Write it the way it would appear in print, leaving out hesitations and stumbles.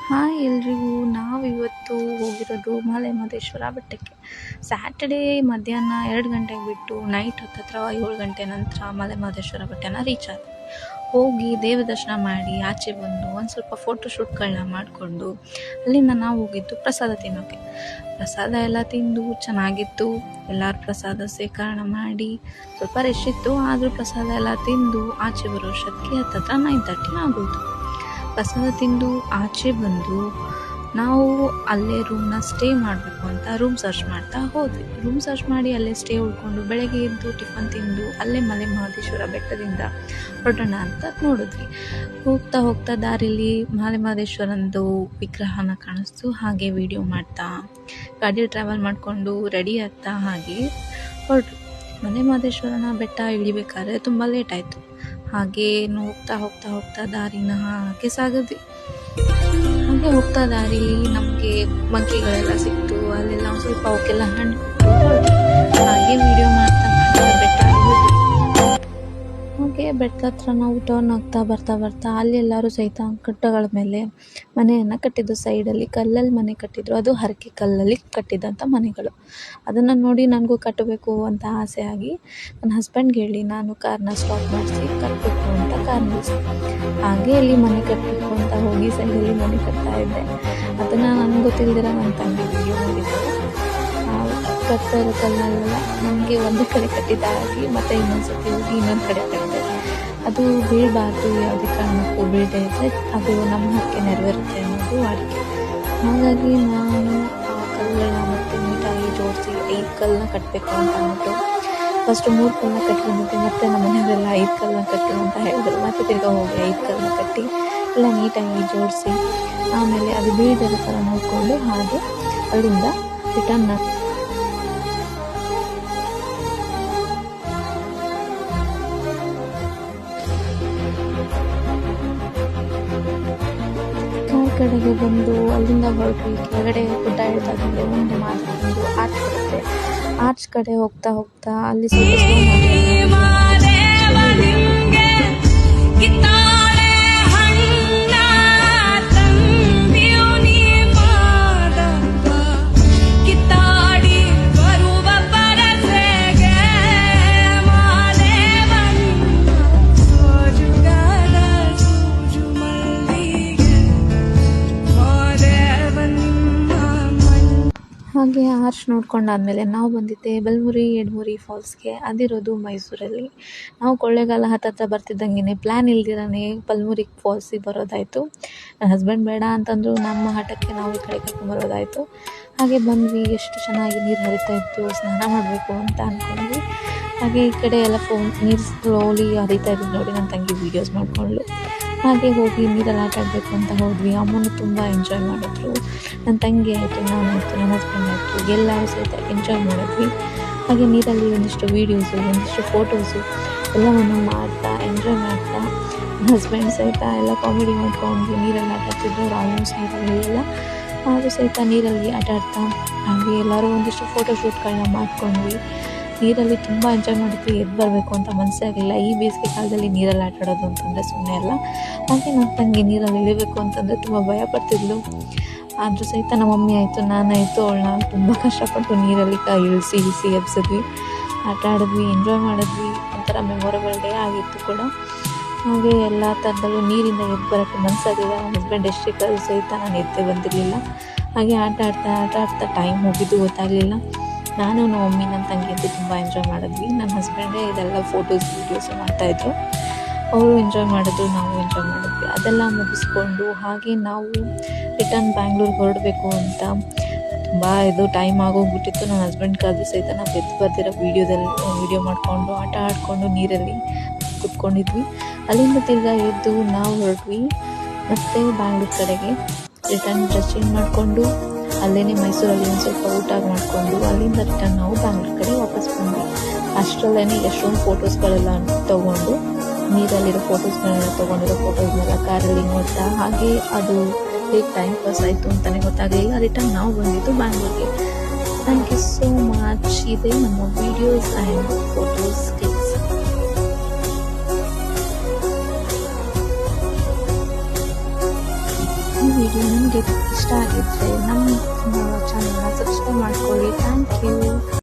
Hi ಎಲ್ರಿಗೂ. ನಾವಿವತ್ತು ಹೋಗಿರೋದು ಮಲೆ ಮಹದೇಶ್ವರ ಬೆಟ್ಟಕ್ಕೆ. ಸ್ಯಾಟರ್ಡೇ ಮಧ್ಯಾಹ್ನ 2 ಗಂಟೆಗೆ ಬಿಟ್ಟು ನೈಟ್ ಹತ್ತತ್ರ 7 ಗಂಟೆ ನಂತರ ಮಲೆ ಮಹದೇಶ್ವರ ಬೆಟ್ಟನ ರೀಚ್ ಆದ್ವಿ. ಹೋಗಿ ದೇವ ದರ್ಶನ ಮಾಡಿ ಆಚೆ ಬಂದು ಒಂದು ಸ್ವಲ್ಪ ಫೋಟೋಶೂಟ್ಗಳನ್ನ ಮಾಡಿಕೊಂಡು ಅಲ್ಲಿಂದ ನಾವು ಹೋಗಿದ್ದು ಪ್ರಸಾದ ತಿನ್ನೋಕ್ಕೆ. ಪ್ರಸಾದ ಎಲ್ಲ ತಿಂದು ಚೆನ್ನಾಗಿತ್ತು. ಎಲ್ಲರೂ ಪ್ರಸಾದ ಸ್ವೀಕರಣೆ ಮಾಡಿ ಸ್ವಲ್ಪ ರಶ್ ಇತ್ತು, ಆದರೂ ಪ್ರಸಾದ ಎಲ್ಲ ತಿಂದು ಆಚೆ ಬರೋ ಅಷ್ಟೊತ್ತಿಗೆ ಹತ್ತತ್ರ 9:30 ಆಗೋಯ್ತು. ಪ್ರಸಾದ ತಿಂದು ಆಚೆ ಬಂದು ನಾವು ಅಲ್ಲೇ ರೂಮ್ನ ಸ್ಟೇ ಮಾಡಬೇಕು ಅಂತ ರೂಮ್ ಸರ್ಚ್ ಮಾಡ್ತಾ ಹೋದ್ವಿ. ರೂಮ್ ಸರ್ಚ್ ಮಾಡಿ ಅಲ್ಲೇ ಸ್ಟೇ ಉಳ್ಕೊಂಡು ಬೆಳಗ್ಗೆ ಎದ್ದು ಟಿಫನ್ ತಿಂದು ಅಲ್ಲೇ ಮಲೆ ಮಹದೇಶ್ವರ ಬೆಟ್ಟದಿಂದ ಹೊರಡೋಣ ಅಂತ ನೋಡಿದ್ವಿ. ಹೋಗ್ತಾ ಹೋಗ್ತಾ ದಾರಿಲಿ ಮಲೆ ಮಹದೇಶ್ವರಂದು ವಿಗ್ರಹನ ಕಾಣಿಸ್ತು. ಹಾಗೆ ವಿಡಿಯೋ ಮಾಡ್ತಾ ಗಾಡಿ ಟ್ರಾವೆಲ್ ಮಾಡಿಕೊಂಡು ರೆಡಿ ಆಗ್ತಾ ಹಾಗೆ ಹೊರಟ್ರು. ಮಲೆ ಮಹದೇಶ್ವರನ ಬೆಟ್ಟ ಇಳಿಬೇಕಾದ್ರೆ ತುಂಬ ಲೇಟ್ ಆಯಿತು. ಹಾಗೆ ಹೋಗ್ತಾ ಹೋಗ್ತಾ ಹೋಗ್ತಾ ದಾರಿನ ಹಾಗೆ ಸಾಗಿದ್ವಿ. ಹಾಗೆ ಹೋಗ್ತಾ ದಾರಿಲಿ ನಮಗೆ ಮಂಕಿಗಳೆಲ್ಲ ಸಿಕ್ತು. ಅಲ್ಲೆಲ್ಲ ಒಂದು ಸ್ವಲ್ಪ ಅವಕ್ಕೆಲ್ಲ ಹಣ್ಣು ಹಾಗೆ ವಿಡಿಯೋ ಮಾಡ್ತಾ ಬೆಟ್ಟ ಇಳಿದ್ವಿ. ಹಾಗೆ ಬೆಟ್ಟದ ಹತ್ರ ನಾವು ಟರ್ನ್ ಆಗ್ತಾ ಬರ್ತಾ ಅಲ್ಲಿ ಎಲ್ಲರೂ ಸಹಿತ ಕಟ್ಟಗಳ ಮೇಲೆ ಮನೆಯನ್ನು ಕಟ್ಟಿದ್ದು. ಸೈಡಲ್ಲಿ ಕಲ್ಲಲ್ಲಿ ಮನೆ ಕಟ್ಟಿದ್ರು. ಅದು ಹರಕೆ ಕಲ್ಲಲ್ಲಿ ಕಟ್ಟಿದಂಥ ಮನೆಗಳು. ಅದನ್ನು ನೋಡಿ ನನಗೂ ಕಟ್ಟಬೇಕು ಅಂತ ಆಸೆ ಆಗಿ ನನ್ನ ಹಸ್ಬೆಂಡ್ಗೆ ಹೇಳಿ ನಾನು ಕಾರ್ನ ಸ್ಟಾಪ್ ಮಾಡಿಸಿ ಕಟ್ಟಬೇಕು ಅಂತ ಕಾರ್ ನಿಲ್ಲಿಸಿ ಹಾಗೆ ಅಲ್ಲಿ ಮನೆ ಕಟ್ಟಬೇಕು ಅಂತ ಹೋಗಿ ಸೈಡಲ್ಲಿ ಮನೆ ಕಟ್ತಾ ಇದ್ದೆ. ಅದನ್ನು ನನಗೆ ಗೊತ್ತಿಲ್ದಿರ ನನ್ನ ತಂಗಿ ವಿಡಿಯೋ ಮಾಡಿದ್ದರು. ಕಟ್ತಾ ಇರೋ ಕಲ್ಲಲ್ಲೆಲ್ಲ ನನಗೆ ಒಂದು ಕಡೆ ಕಟ್ಟಿದ್ದಾಗಿ ಮತ್ತು ಇನ್ನೊಂದ್ಸತಿ ಹೋಗಿ ಇನ್ನೊಂದು ಕಡೆ ಕಟ್ಟಿದೆ. ಅದು ಬೀಳಬಾರ್ದು, ಯಾವುದೇ ಕಾರಣಕ್ಕೂ ಬೀಳದೆ ಇದ್ದರೆ ಅದು ನಮ್ಮ ಹಕ್ಕೆ ನೆರವೇರುತ್ತೆ ಅನ್ನೋದು ವಾಡಿಕೆ. ಹಾಗಾಗಿ ನಾನು ಆ ಕಲ್ಲುಗಳನ್ನ ಮತ್ತೆ ನೀಟಾಗಿ ಜೋಡಿಸಿ 5 ಕಲ್ಲನ್ನ ಕಟ್ಟಬೇಕು ಅಂತ ಅಂದ್ಬಿಟ್ಟು ಫಸ್ಟು 3 ಕಲ್ಲನ್ನ ಕಟ್ಕೊಂಡಿದ್ದೆ. ಮತ್ತು ನಮ್ಮ ಮನೆಯವರೆಲ್ಲ 5 ಕಲ್ಲನ್ನ ಕಟ್ಟು ಅಂತ ಹೇಳಿದ್ರು. ಮತ್ತು ತಿರ್ಗಾ ಹೋಗಿ 5 ಕಲ್ಲನ್ನ ಕಟ್ಟಿ ಎಲ್ಲ ನೀಟಾಗಿ ಜೋಡಿಸಿ ಆಮೇಲೆ ಅದು ಬೀಳದಿರೋ ಥರ ನೋಡಿಕೊಂಡು ಹಾಗೆ ಅಲ್ಲಿಂದ ರಿಟರ್ನ್ ಕಡೆಗೆ ಬಂದು ಅಲ್ಲಿಂದ ಹೊರಟ್ವಿ. ಕೆಳಗಡೆ ಗುಡ್ಡ ಇಳ್ತಾ ಬಂದೆ ಒಂದು ಮಾರ್ಕೊಂಡು ಆರ್ಚ್ ಬರುತ್ತೆ. ಆರ್ಚ್ ಕಡೆ ಹೋಗ್ತಾ ಹೋಗ್ತಾ ಅಲ್ಲಿ ಸ್ವಲ್ಪ ಹಾಗೆ ಆರ್ಚ್ ನೋಡ್ಕೊಂಡಾದ್ಮೇಲೆ ನಾವು ಬಂದಿದ್ದೆ ಬಲಮುರಿ ಎಡಮುರಿ ಫಾಲ್ಸ್ಗೆ. ಅದಿರೋದು ಮೈಸೂರಲ್ಲಿ. ನಾವು ಕೊಳ್ಳೇಗಾಲ ಹತ್ತತ್ರ ಬರ್ತಿದ್ದಂಗೆ ಪ್ಲ್ಯಾನ್ ಇಲ್ದಿರನೇ ಬಲಮುರಿ ಫಾಲ್ಸಿಗೆ ಬರೋದಾಯಿತು. ನನ್ನ ಹಸ್ಬೆಂಡ್ ಬೇಡ ಅಂತಂದರು. ನಮ್ಮ ಹಠಕ್ಕೆ ನಾವು ಈ ಕಡೆ ಕರ್ಕೊಂಬರೋದಾಯಿತು. ಹಾಗೆ ಬಂದ್ವಿ. ಎಷ್ಟು ಚೆನ್ನಾಗಿ ನೀರು ಹರಿತಾ ಇತ್ತು, ಸ್ನಾನ ಮಾಡಬೇಕು ಅಂತ ಅಂದ್ಕೊಂಡ್ವಿ. ಹಾಗೆ ಈ ಕಡೆ ಎಲ್ಲ ನೀರು ಸ್ಲೋಲಿ ಹರಿತಾ ಇದ್ದು ನೋಡಿ ನನ್ನ ತಂಗಿ ವೀಡಿಯೋಸ್ ಮಾಡಿಕೊಂಡ್ಳು. ಹಾಗೆ ಹೋಗಿ ನೀರಲ್ಲಿ ಆಟ ಆಡಬೇಕು ಅಂತ ಹೋದ್ವಿ. ಅಮ್ಮನೂ ತುಂಬ ಎಂಜಾಯ್ ಮಾಡಿದ್ರು. ನನ್ನ ತಂಗಿ ಆಯಿತು, ನಾನಾಯಿತು, ನನ್ನ ಹಸ್ಬೆಂಡ್ ಆಯಿತು, ಎಲ್ಲರೂ ಸಹಿತ ಎಂಜಾಯ್ ಮಾಡಿದ್ವಿ. ಹಾಗೆ ನೀರಲ್ಲಿ ಒಂದಿಷ್ಟು ವೀಡಿಯೋಸು, ಒಂದಿಷ್ಟು ಫೋಟೋಸು ಎಲ್ಲವನ್ನು ಮಾಡ್ತಾ ಎಂಜಾಯ್ ಮಾಡ್ತಾ ನನ್ನ ಹಸ್ಬೆಂಡ್ ಸಹಿತ ಎಲ್ಲ ಕಾಮಿಡಿ ಮಾಡ್ಕೊಂಡು ನೀರಲ್ಲಿ ಆಟ ಆಡ್ತಿದ್ರು. ಆಲ್ಮೋಸ್ಟ್ ನೀರಲ್ಲಿ ಎಲ್ಲ ಆದರೂ ಸಹಿತ ನೀರಲ್ಲಿ ಆಟ ಆಡ್ತಾ ಹಾಗೆ ಎಲ್ಲರೂ ಒಂದಿಷ್ಟು ಫೋಟೋಶೂಟ್ಗಳನ್ನ ಮಾಡ್ಕೊಂಡ್ವಿ. ನೀರಲ್ಲಿ ತುಂಬ ಎಂಜಾಯ್ ಮಾಡಿದ್ವಿ. ಎದ್ದು ಬರಬೇಕು ಅಂತ ಮನಸ್ಸೇ ಆಗಲಿಲ್ಲ. ಈ ಬೇಸಿಗೆ ಕಾಲದಲ್ಲಿ ನೀರಲ್ಲಿ ಆಟ ಆಡೋದು ಅಂತಂದರೆ ಸುಮ್ಮನೆ ಅಲ್ಲ. ಹಾಗೆ ನನ್ನ ತಂಗಿ ನೀರಲ್ಲಿ ಇಳಿಬೇಕು ಅಂತಂದರೆ ತುಂಬ ಭಯಪಡ್ತಿದ್ಲು. ಆದರೂ ಸಹಿತ ನಮ್ಮ ಮಮ್ಮಿ ಆಯಿತು, ನಾನಾಯಿತು, ಅವಳನ್ನ ತುಂಬ ಕಷ್ಟಪಟ್ಟು ನೀರಲ್ಲಿ ಇಳಿಸಿ ಎಬ್ಸಿದ್ವಿ. ಆಟ ಆಡಿದ್ವಿ, ಎಂಜಾಯ್ ಮಾಡಿದ್ವಿ. ಒಂಥರ ಮೆಮೊರಬಲ್ ಡೇ ಆಗಿತ್ತು ಕೂಡ. ಹಾಗೆ ಎಲ್ಲ ಥರದಲ್ಲೂ ನೀರಿಂದ ಎದ್ದು ಬರೋಕ್ಕೆ ಮನಸ್ಸಾಗಿಲ್ಲ. ನನ್ನ ಹಸ್ಬೆಂಡ್ ಎಷ್ಟೇ ಕಲ್ ಸಹಿತ ನಾನು ಎದ್ದೇ ಬಂದಿರಲಿಲ್ಲ. ಹಾಗೆ ಆಟ ಆಡ್ತಾ ಟೈಮ್ ಹೋಗಿದ್ದು ಗೊತ್ತಾಗಲಿಲ್ಲ. ನಾನು ನಮ್ಮ ಮಮ್ಮಿ ನನ್ನ ತಂಗಿ ಎದ್ದು ತುಂಬ ಎಂಜಾಯ್ ಮಾಡಿದ್ವಿ. ನನ್ನ ಹಸ್ಬೆಂಡೇ ಇದೆಲ್ಲ ಫೋಟೋಸ್ ವೀಡಿಯೋಸು ಮಾಡ್ತಾಯಿದ್ರು. ಅವರು ಎಂಜಾಯ್ ಮಾಡಿದ್ರು, ನಾವು ಎಂಜಾಯ್ ಮಾಡಿದ್ವಿ. ಅದೆಲ್ಲ ಮುಗಿಸ್ಕೊಂಡು ಹಾಗೆ ನಾವು ರಿಟರ್ನ್ ಬ್ಯಾಂಗ್ಳೂರಿಗೆ ಹೊರಡಬೇಕು ಅಂತ ತುಂಬ ಇದು ಟೈಮ್ ಆಗೋಗ್ಬಿಟ್ಟಿತ್ತು. ನನ್ನ ಹಸ್ಬೆಂಡ್ ಕಾದು ಸಹಿತ ನಾವು ಎದ್ದು ಬರ್ದಿರೋ ವೀಡಿಯೋ ಮಾಡಿಕೊಂಡು ಆಟ ಆಡಿಕೊಂಡು ನೀರಲ್ಲಿ ಕುತ್ಕೊಂಡಿದ್ವಿ. ಅಲ್ಲಿಂದ ತಿರ್ಗಾ ಎದ್ದು ನಾವು ಹೊರಟ್ವಿ ಮತ್ತು ಬ್ಯಾಂಗ್ಳೂರು ಕಡೆಗೆ. ರಿಟರ್ನ್ ಡ್ರೆಸ್ ಚೇಂಜ್ ಮಾಡಿಕೊಂಡು ಅಲ್ಲೇ ಮೈಸೂರಲ್ಲಿ ಒಂದು ಸ್ವಲ್ಪ ಊಟ ಮಾಡಿಕೊಂಡು ಅಲ್ಲಿಂದ ರಿಟರ್ನ್ ನಾವು ಬ್ಯಾಂಗ್ಳೂರು ಕಡೆ ವಾಪಸ್ ಬಂದ್ವಿ. ಅಷ್ಟರಲ್ಲೇ ಎಷ್ಟೊಂದು ಫೋಟೋಸ್ಗಳೆಲ್ಲ ತೊಗೊಂಡು ನೀರಲ್ಲಿರೋ ಫೋಟೋಸ್ಗಳೆಲ್ಲ ತೊಗೊಂಡಿರೋ ಫೋಟೋಸ್ನೆಲ್ಲ ಕಾರಲ್ಲಿ ನೋಡ್ತಾ ಹಾಗೆ ಅದು ಹೇಗೆ ಟೈಮ್ ಪಾಸ್ ಆಯಿತು ಅಂತಲೇ ಗೊತ್ತಾಗಲಿಲ್ಲ. ರಿಟರ್ನ್ ನಾವು ಬಂದಿದ್ದು ಬ್ಯಾಂಗ್ಳೂರಿಗೆ. Thank you so much. ಇದೆ ನಮ್ಮ videos and photos clicks. Video ನಿಮಗೆ ಇಷ್ಟ ಆಗಿದ್ದರೆ ನಮ್ಮ ಚಾನಲ್ನ ಸಬ್ಸ್ಕ್ರೈಬ್ ಮಾಡ್ಕೊಳ್ಳಿ. Thank you.